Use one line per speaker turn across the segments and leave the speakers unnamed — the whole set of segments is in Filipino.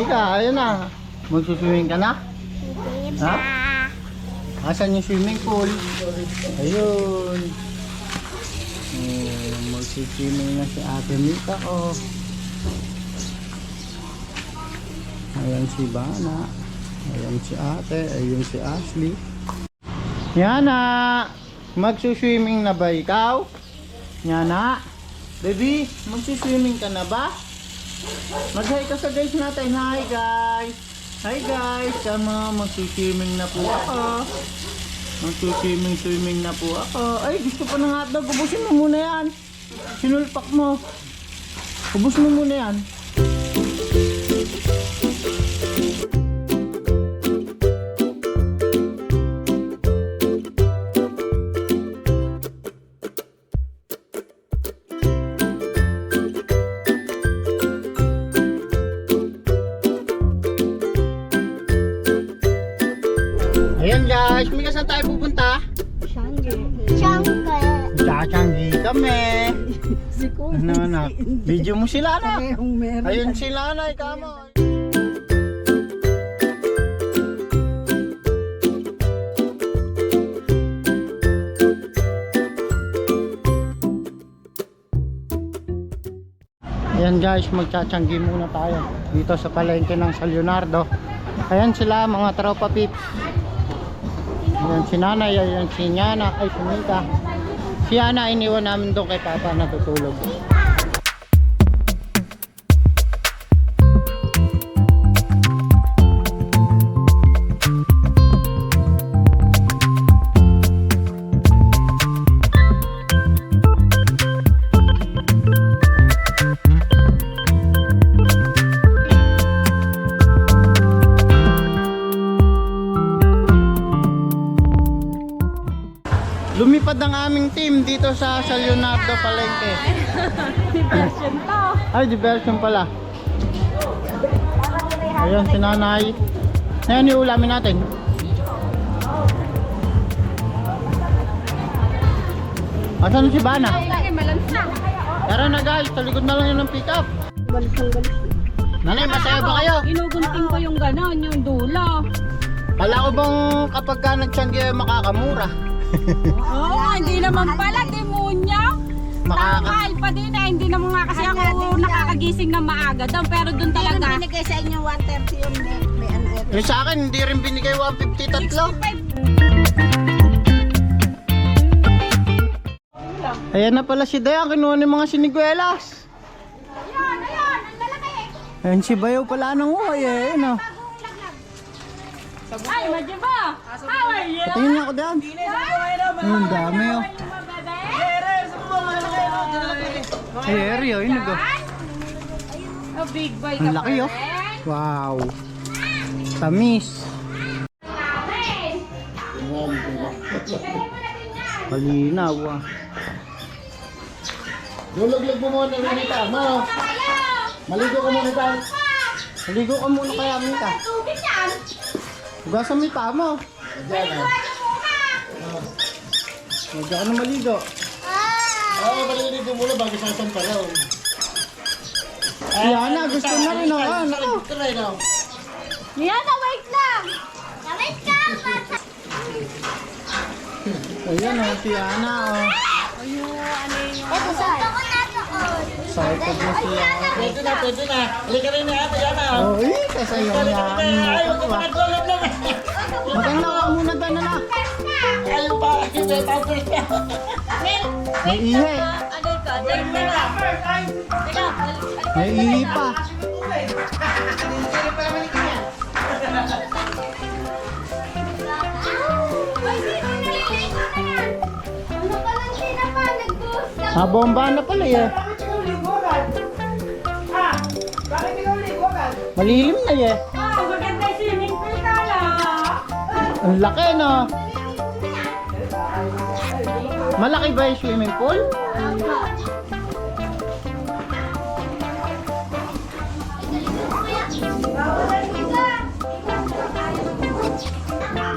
Mika, ayun na. Magsuswimming ka na? Ha? Asan yung swimming pool? Ayun. Oh, magsuswimming na si Ate Mika. Oh. Ayan si Bana. Ayan si Ate. Ayun si Ashley. Yana, magsuswimming na ba ikaw? Yana, baby, magsuswimming ka na ba? Mag-hi ka sa guys natin. Hi guys. Hi guys. Tama, magsuswimming na po ako. Magsuswimming na po ako. Ay, gusto pa ng hotdog. Ubusin mo muna yan. Sinulpak mo. Ubus mo muna yan. Ayan guys, may saan tayo pupunta? Changi kami. Ano na? Video mo sila na. Ayun sila na, ikamo. Ayan guys, magchachanggi muna tayo dito sa palengke ng San Leonardo. Ayan sila mga tropa pips. Ayan si nanay, ayan si Yana, ay si Mika. Si Yana iniwan namin doon kay Papa natutulog. Lumipad ang aming team dito sa San Leonardo Palengke.
Diversion to.
Ay, diversion pala. Ayan si nanay. Ngayon yung ulamin natin. Asan si Bana?
Lagi malansa.
Tara na guys, sa likod na lang yun ng pick up. Nanay, masaya ba kayo?
Ginugunting ko yung ganon, yung dulo.
Kala ko bang kapag ka nagtiyanggi makakamura?
Oo, hindi naman pala, demonyo. Mahal pa din eh, hindi naman nga kasi ako nakakagising na maaga daw, pero doon talaga.
Binigay sa inyo 130 yun, may ano ito.
Yung sa akin, hindi rin binigay 150 tatlo.
65.
Ayan na pala si Dayan, kinuha ng mga siniguelas.
Ayun, ayun, ang lalaki.
Ayan si Bayaw pala ng uhay eh, ano.
Ay, madyo ba? How are you?
Patingin niya ako Dayan. Ang dami oh. Ay, eri oh, yun oh.
Oh, big boy
Ang
ka
laki
pa
oh.
rin.
Wow. Tamis. Kalinaw ah. Luluglag mo muna Rita, mo. Maligo ka muna tayo. Maligo ka muna kaya Rita.
Tubig yan.
Hugasan mo yung paa mo. Diyan ah. Diyan ka na maligo. Oo, maligo muna bago sasampalaw. Yana, gusto na rin ako. Nako.
Yana, wait lang. Wait ka.
Ayan o, si Yana o.
Ayun, ano yung...
Ito sa ako na doon.
Excited na si Yana.
Pwede na, pwede na. Halika rin na ate, Yana.
Oh, eh, kasi yung
Ay,
Yana.
huwag ka makagulog lang.
Maganda ka muna doon na.
Ayun pa, hindi tapos na.
May ihi.
Ano ka? Teka.
May ihi pa. Bomba na pala eh. Malilim na eh.
Ah, maganda yung swimming pool ka lang.
Ang laki no. Malaki ba yung swimming pool?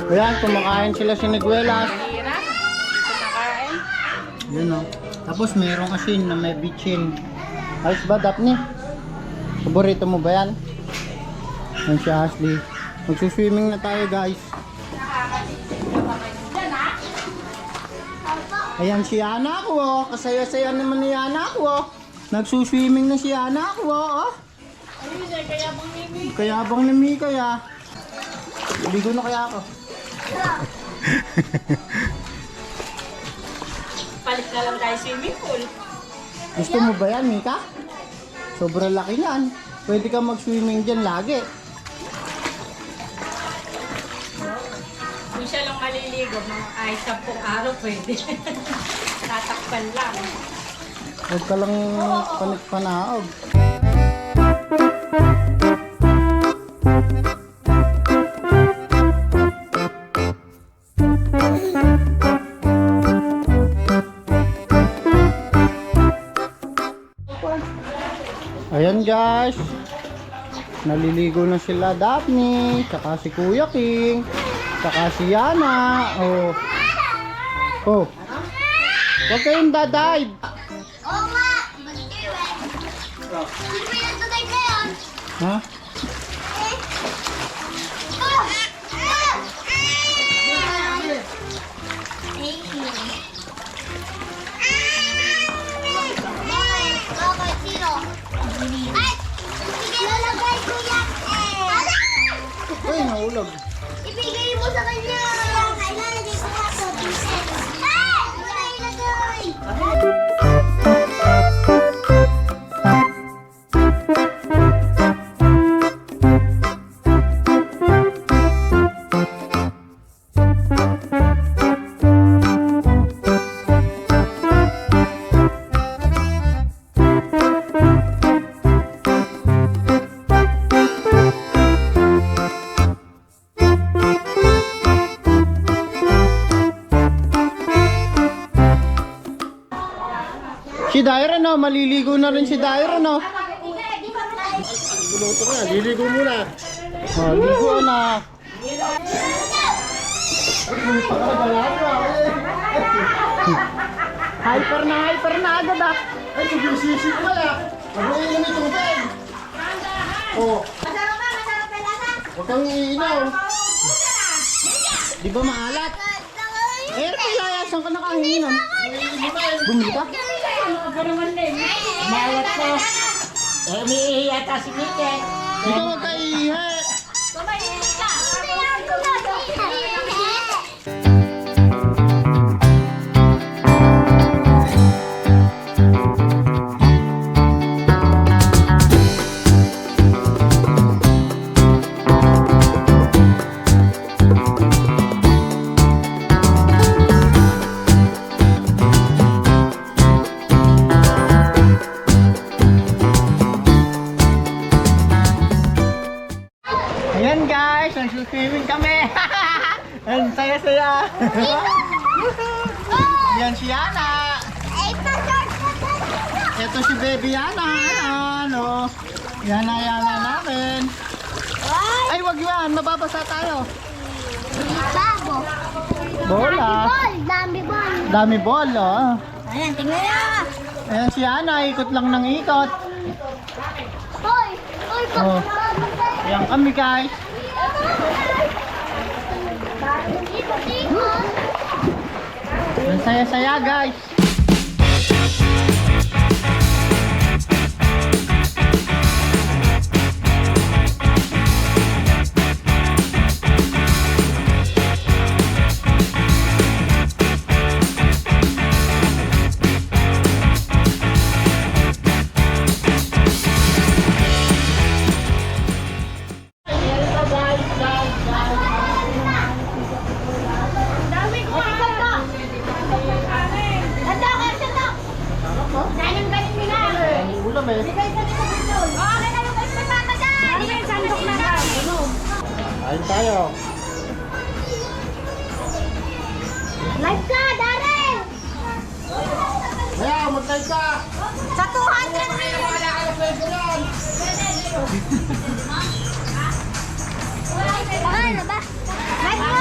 Ayan, kumakain sila siniguelas.
Hirap. Kumakain.
Yun o. Tapos mayroong asin na may bitchin. Ayos ba, Daphne? Paborito mo ba yan? Yan si Ashley. Magsuswimming na tayo guys. Ayan si Ana ko oh. Kasaya-saya naman ni Ana ko oh. Nagsuswimming na si Ana ko oh. Kaya bang nami kaya. Ligo na kaya ako.
Palit na lang tayo swimming pool.
Gusto mo ba yan, Mika? Sobrang laki yan. Pwede ka mag-swimming dyan lagi.
Kung siya lang maliligo, mga ay 10 araw pwede. Tatakpan lang.
Huwag ka lang panik-panaog. Ayan guys, naliligo na sila Daphne, tsaka si Kuya King, tsaka si Yana. Oh, oh, huwag kayong dadive.
Oo nga! Hindi mo yung tutay na yun.
Ha?
Bakit? Sino? Ay! Sige, lalagay ko yan eh!
Uy, nahulog.
Ibigay mo sa kanya! Ilalagay ko nga to. Ay! Ilagay!
Si Daira no, maliligo na rin si Daira no.
Luto na, liligo muna.
Oh, ligo na. Hyper na agad ah.
Ay, nagsisisip pala. Mabuhay na may tubig. Oh,
Masarap ba? Masarap ba lasa?
Huwag kang iinom. Di ba maalat? Eh, pilayasan ka nakahinom. Bumili ka?
maalat ko. Eh, may yata si Mike.
Ikaw huwag ka iihe. Ayan guys, nagsuswimming kami. Ang saya-saya. Yan si Yana. Ito si baby Yana. Ano? Yana namin. Ay, wag yan. Mababasa tayo.
Bago.
Bola.
Dami ball.
Dami ball, oh.
Ayan, tingnan niya.
Ayan si Yana. Ikot lang ng ikot.
Hoy! Hoy,
Oh. Ayan kami guys. Ang saya-saya guys. Ulam eh. Ayun tayo.
Live ka, Darren!
Kaya, mag-live ka.
Sa 200 Ano ba? Live mo!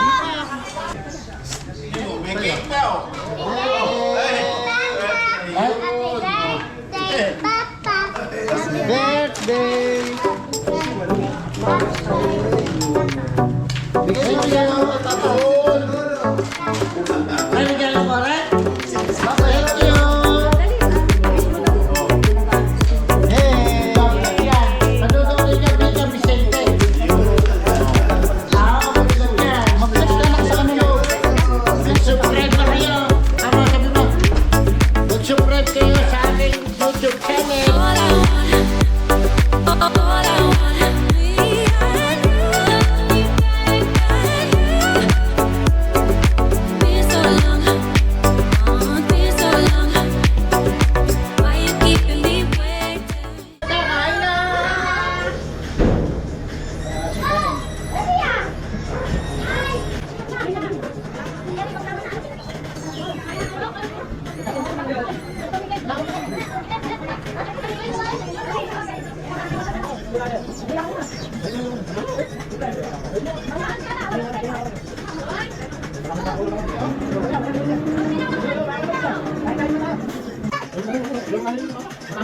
May cake daw.
Happy birthday, Papa!
Birthday. YouTube channel.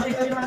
Kakain na!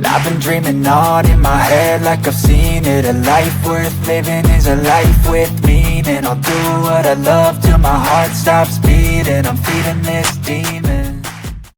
I've been dreaming on in my head like I've seen it. A life worth living is a life with meaning. I'll do what I love till my heart stops beating. I'm feeding this demon.